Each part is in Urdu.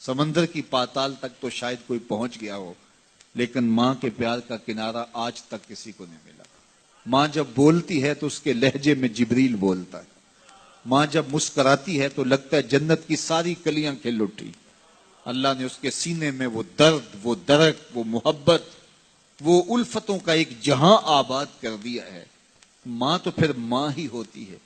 سمندر کی پاتال تک تو شاید کوئی پہنچ گیا ہو، لیکن ماں کے پیار کا کنارہ آج تک کسی کو نہیں ملا۔ ماں جب بولتی ہے تو اس کے لہجے میں جبریل بولتا ہے۔ ماں جب مسکراتی ہے تو لگتا ہے جنت کی ساری کلیاں کھل اٹھی۔ اللہ نے اس کے سینے میں وہ درد، وہ درک، وہ محبت، وہ الفتوں کا ایک جہاں آباد کر دیا ہے۔ ماں تو پھر ماں ہی ہوتی ہے۔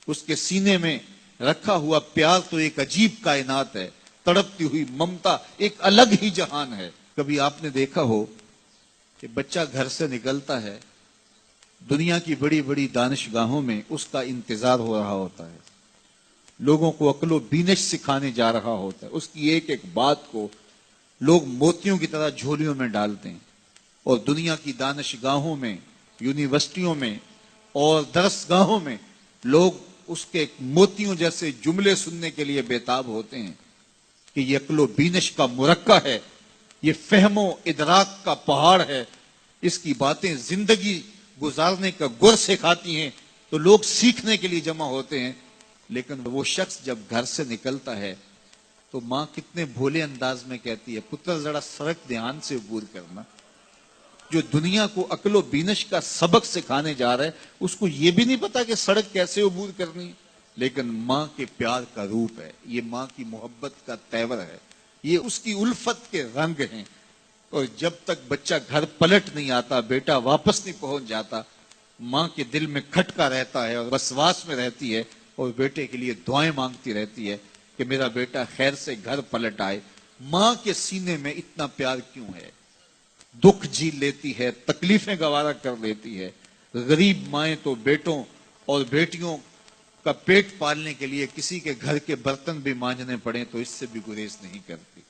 اس کے سینے میں رکھا ہوا پیار تو ایک عجیب کائنات ہے، تڑپتی ہوئی ممتا ایک الگ ہی جہان ہے۔ کبھی آپ نے دیکھا ہو کہ بچہ گھر سے نکلتا ہے، دنیا کی بڑی بڑی دانشگاہوں میں اس کا انتظار ہو رہا ہوتا ہے، لوگوں کو عقل و بینش سکھانے جا رہا ہوتا ہے، اس کی ایک ایک بات کو لوگ موتیوں کی طرح جھولیوں میں ڈالتے ہیں، اور دنیا کی دانشگاہوں میں، یونیورسٹیوں میں اور درسگاہوں میں لوگ اس کے موتیوں جیسے جملے سننے کے لیے بےتاب ہوتے ہیں کہ یہ عقل و بینش کا مرکہ ہے، یہ فہم و ادراک کا پہاڑ ہے، اس کی باتیں زندگی گزارنے کا گر سکھاتی ہیں، تو لوگ سیکھنے کے لیے جمع ہوتے ہیں۔ لیکن وہ شخص جب گھر سے نکلتا ہے تو ماں کتنے بھولے انداز میں کہتی ہے، پتر ذرا سڑک دھیان سے عبور کرنا۔ جو دنیا کو عقل و بینش کا سبق سکھانے جا رہا ہے، اس کو یہ بھی نہیں پتا کہ سڑک کیسے عبور کرنی ہے۔ لیکن ماں کے پیار کا روپ ہے، یہ ماں کی محبت کا تیور ہے، یہ اس کی الفت کے رنگ ہیں۔ اور جب تک بچہ گھر پلٹ نہیں آتا، بیٹا واپس نہیں پہنچ جاتا، ماں کے دل میں کھٹکا رہتا ہے اور وسواس میں رہتی ہے، اور بیٹے کے لیے دعائیں مانگتی رہتی ہے کہ میرا بیٹا خیر سے گھر پلٹ آئے۔ ماں کے سینے میں اتنا پیار کیوں ہے؟ دکھ جھیل لیتی ہے، تکلیفیں گوارا کر لیتی ہے۔ غریب مائیں تو بیٹوں اور بیٹیوں کا پیٹ پالنے کے لیے کسی کے گھر کے برتن بھی مانجنے پڑیں تو اس سے بھی گریز نہیں کرتی،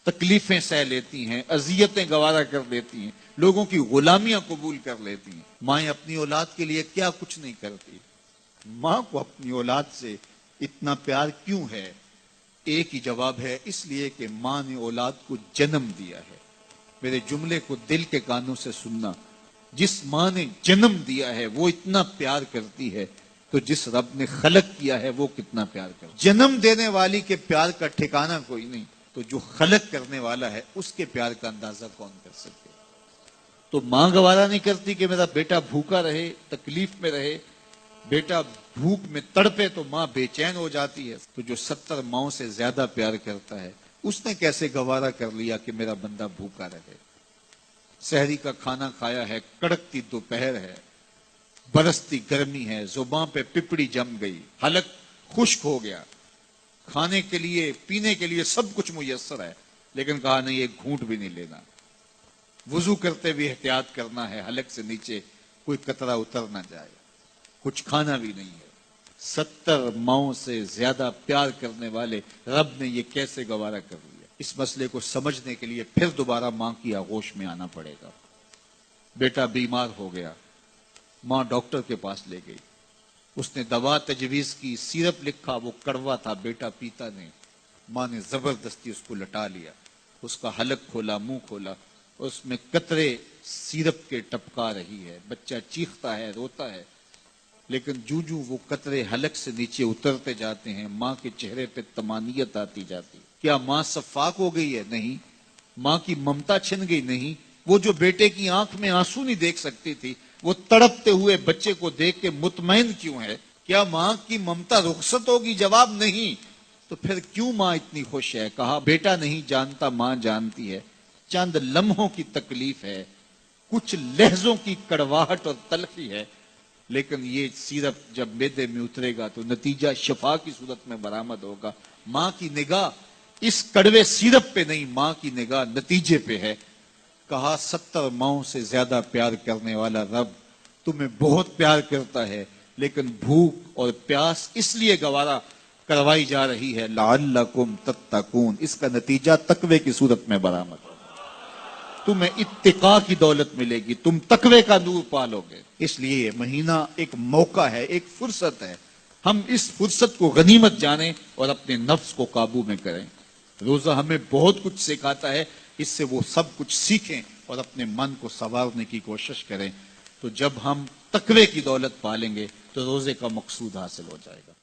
تکلیفیں سہ لیتی ہیں، اذیتیں گوارا کر لیتی ہیں، لوگوں کی غلامیاں قبول کر لیتی ہیں۔ مائیں اپنی اولاد کے لیے کیا کچھ نہیں کرتی۔ ماں کو اپنی اولاد سے اتنا پیار کیوں ہے؟ ایک ہی جواب ہے، اس لیے کہ ماں نے اولاد کو جنم دیا ہے۔ میرے جملے کو دل کے کانوں سے سننا، جس ماں نے جنم دیا ہے وہ اتنا پیار کرتی ہے، تو جس رب نے خلق کیا ہے وہ کتنا پیار کرتا ہے۔ جنم دینے والی کے پیار کا ٹھکانہ کوئی نہیں، تو جو خلق کرنے والا ہے اس کے پیار کا اندازہ کون کر سکے؟ تو ماں گوارا نہیں کرتی کہ میرا بیٹا بھوکا رہے، تکلیف میں رہے، بیٹا بھوک میں تڑپے تو ماں بے چین ہو جاتی ہے۔ تو جو 70 ماؤں سے زیادہ پیار کرتا ہے، اس نے کیسے گوارا کر لیا کہ میرا بندہ بھوکا رہے؟ سحری کا کھانا کھایا ہے، کڑکتی دوپہر ہے، برستی گرمی ہے، زباں پہ پپڑی جم گئی، حلق خشک ہو گیا، کھانے کے لیے پینے کے لیے سب کچھ میسر ہے، لیکن کہا نہیں ایک گھونٹ بھی نہیں لینا، وضو کرتے بھی احتیاط کرنا ہے، حلق سے نیچے کوئی قطرہ اتر نہ جائے، کچھ کھانا بھی نہیں ہے۔ 70 ماؤں سے زیادہ پیار کرنے والے رب نے یہ کیسے گوارا کر لیا؟ اس مسئلے کو سمجھنے کے لیے پھر دوبارہ ماں کی آغوش میں آنا پڑے گا۔ بیٹا بیمار ہو گیا، ماں ڈاکٹر کے پاس لے گئی، اس نے دوا تجویز کی، سیرپ لکھا، وہ کڑوا تھا، بیٹا پیتا نہیں، ماں نے زبردستی اس کو لٹا لیا، اس کا حلق کھولا، منہ کھولا، اس میں قطرے سیرپ کے ٹپکا رہی ہے، بچہ چیختا ہے، روتا ہے، لیکن جو وہ قطرے حلق سے نیچے اترتے جاتے ہیں، ماں کے چہرے پہ طمانینت آتی جاتی۔ کیا ماں صفاق ہو گئی ہے؟ نہیں۔ ماں کی ممتا چھن گئی؟ نہیں۔ وہ جو بیٹے کی آنکھ میں آنسو نہیں دیکھ سکتی تھی، وہ تڑپتے ہوئے بچے کو دیکھ کے مطمئن کیوں ہے؟ کیا ماں کی ممتا رخصت ہوگی؟ جواب نہیں۔ تو پھر کیوں ماں اتنی خوش ہے؟ کہا بیٹا نہیں جانتا، ماں جانتی ہے، چند لمحوں کی تکلیف ہے، کچھ لہجوں کی کڑواہٹ اور تلخی ہے، لیکن یہ سیرپ جب معدے میں اترے گا تو نتیجہ شفا کی صورت میں برآمد ہوگا۔ ماں کی نگاہ اس کڑوے سیرپ پہ نہیں، ماں کی نگاہ نتیجے پہ ہے۔ کہا 70 ماؤں سے زیادہ پیار کرنے والا رب تمہیں بہت پیار کرتا ہے، لیکن بھوک اور پیاس اس لیے گوارا کروائی جا رہی ہے لعلکم تتقون، اس کا نتیجہ تقوی کی صورت میں برآمد ہوگا۔ تمہیں اتقاء کی دولت ملے گی، تم تقوی کا نور پالو گے۔ اس لیے یہ مہینہ ایک موقع ہے، ایک فرصت ہے، ہم اس فرصت کو غنیمت جانیں اور اپنے نفس کو قابو میں کریں۔ روزہ ہمیں بہت کچھ سکھاتا ہے، اس سے وہ سب کچھ سیکھیں اور اپنے من کو سنوارنے کی کوشش کریں، تو جب ہم تقوی کی دولت پالیں گے تو روزے کا مقصود حاصل ہو جائے گا۔